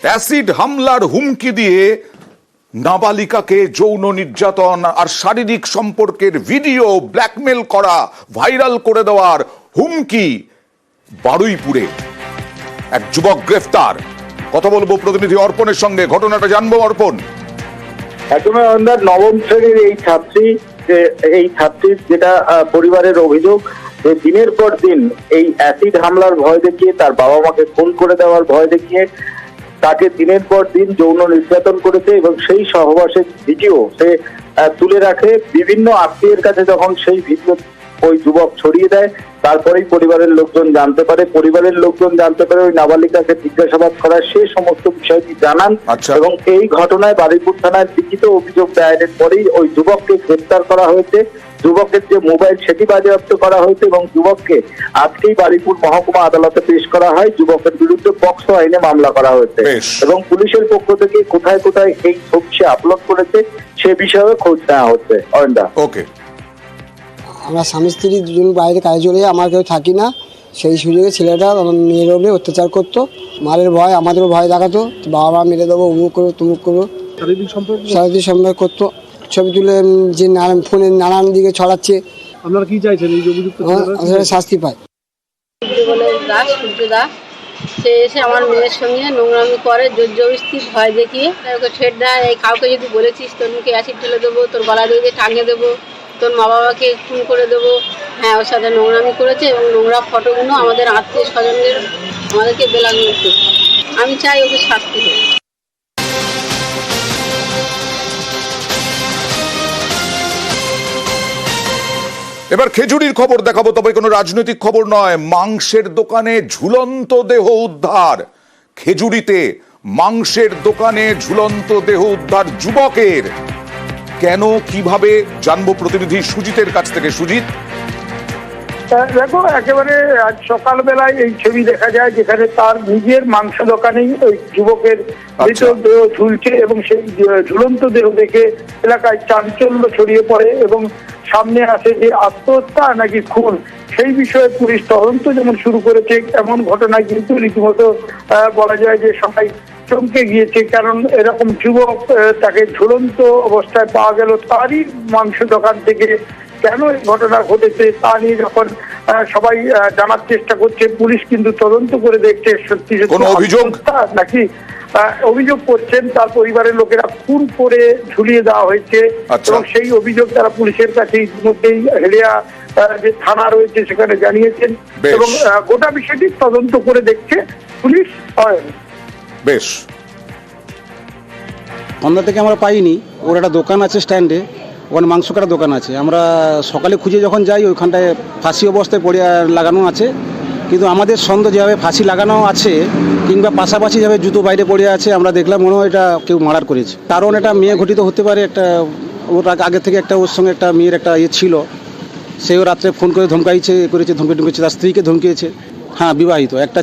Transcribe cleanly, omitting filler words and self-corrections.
Acid হামলার হুমকি দিয়ে নাবালিকাকে যৌন নির্যাতন আর শারীরিক সম্পর্কের ভিডিও ব্ল্যাকমেল করা, ভাইরাল করে দেওয়ার হুমকি। বারুইপুরে এক যুবক গ্রেফতার। কথা বলবো প্রতিনিধি অর্পণের সঙ্গে, ঘটনাটা জানবো। অর্পণ, একদমই নবম শ্রেণীর এই ছাত্রীর যেটা পরিবারের অভিযোগ যে দিনের পর দিন এই অ্যাসিড হামলার ভয় দেখিয়ে, তার বাবা মাকে খুন করে দেওয়ার ভয় দেখিয়ে তাকে দিনের পর দিন যৌন নির্যাতন করেছে এবং সেই সহবাসের ভিডিও সে তুলে রাখে। বিভিন্ন আত্মীয়ের কাছে যখন সেই ভিডিও ওই যুবক ছড়িয়ে দেয়, তারপরেই পরিবারের লোকজন জানতে পারে। ওই নাবালিকাকে জিজ্ঞাসাবাদ করার সেই সমস্ত বিষয়টি জানান এবং এই ঘটনায় বারুইপুর থানায় লিখিত অভিযোগ দায়েরের পরেই ওই যুবককে গ্রেফতার করা হয়েছে। যুবকের যে মোবাইল সেটি বাজেয়াপ্ত করা হয়েছে এবং যুবককে আজকেই বারুইপুর মহকুমা আদালতে পেশ করা হয়। যুবকের বিরুদ্ধে পক্সো আইনে মামলা করা হয়েছে এবং পুলিশের পক্ষ থেকে কোথায় কোথায় এই ছবি সে আপলোড করেছে সে বিষয়ে খোঁজ নেওয়া হচ্ছে। ওকে, আমরা স্বামী স্ত্রী দুজন বাইরে কাজে চলে যাই, আমার কেউ থাকি না। সেই সুযোগে ছেলেটা আমার মেয়ের ওপরে অত্যাচার করতো, মারের ভয়, আমাদেরও ভয় দেখাতো, বাবা মা মেরে দেবো, অমুক করো তুমুক করো, শারীরিক সম্পর্ক করতো। ছবি তুলে যে ফোনে নানান দিকে ছড়াচ্ছে। আপনারা কি চাইছেন? এই অভিযুক্ত শাস্তি পায়। সে এসে আমার মেয়ের সঙ্গে নোংরামি করে, জোর জবরদস্তি ভয় দেখিয়ে ওকে ঠেট দেয়। এই কাউকে যদি বলেছিস তোর মুখে অ্যাসিড ঢেলে দেবো, তোর গলা দিয়ে টাঙিয়ে দেবো, তোর মা বাবাকে খুন করে দেবো। হ্যাঁ, ওর সাথে নোংরামি করেছে এবং নোংরা ফটোগুলো আমাদের আত্মীয় স্বজনদের আমাদেরকে বেলাগুলো করছে। আমি চাই ওকে শাস্তি হোক। এবার খেজুরির খবর দেখাবো, তবে কোনো রাজনৈতিক খবর নয়। মাংসের দোকানে ঝুলন্ত দেহ উদ্ধার। খেজুরিতে মাংসের দোকানে ঝুলন্ত দেহ উদ্ধার যুবকের। কেন, কিভাবে জানবো প্রতিনিধি সুজিতের কাছ থেকে। সুজিত, দেখো, একেবারে আজ সকালবেলায় এই ছবি দেখা যায় যেখানে তার নিজের মাংস দোকানেই ওই যুবকের মৃতদেহ ঝুলছে এবং সেই ঝুলন্ত দেহ দেখে এলাকায় চাঞ্চল্য ছড়িয়ে পড়ে এবং সামনে আসে যে আত্মহত্যা নাকি খুন সেই বিষয়ে পুলিশ তদন্ত যেমন শুরু করেছে। এমন ঘটনায় কিন্তু রীতিমতো বলা যায় যে সবাই চমকে গিয়েছে, কারণ এরকম যুবক তাকে ঝুলন্ত অবস্থায় পাওয়া গেল তারই মাংস দোকান থেকে। কেন এই ঘটনা ঘটেছে তা নিয়ে যখন সবাই জানার চেষ্টা করছে, পুলিশ কিন্তু তদন্ত করে দেখছে সত্যি অভিযোগ নাকি অভিযোগ করছেন তার পরিবারের লোকেরা খুন করে ঝুলিয়ে দেওয়া হয়েছে এবং সেই অভিযোগ তারা পুলিশের কাছে ইতিমধ্যেই হেলিয়া যে থানা রয়েছে সেখানে জানিয়েছেন এবং গোটা বিষয়টি তদন্ত করে দেখছে পুলিশ। বেশ, আমরা থেকে আমরা পাইনি। ওর একটা দোকান আছে স্ট্যান্ডে, ওখানে মাংস কাটার দোকান আছে। আমরা সকালে খুঁজে যখন যাই ওইখানটায় ফাঁসি অবস্থায় পড়ে লাগানো আছে, কিন্তু আমাদের সন্দেহ যেভাবে ফাঁসি লাগানো আছে কিংবা পাশাপাশি যেভাবে জুতো বাইরে পড়ে আছে আমরা দেখলাম মনে হয় এটা কেউ মার্ডার করেছে। কারণ এটা মেয়ে ঘটিত হতে পারে। একটা ওর আগে থেকে একটা ওর সঙ্গে একটা মেয়ের একটা ছিল, সেও রাত্রে ফোন করে ধমকাইছে, করেছে, ধমকিয়েছে, তার স্ত্রীকে ধমকিয়েছে। হ্যাঁ, বিবাহিত একটা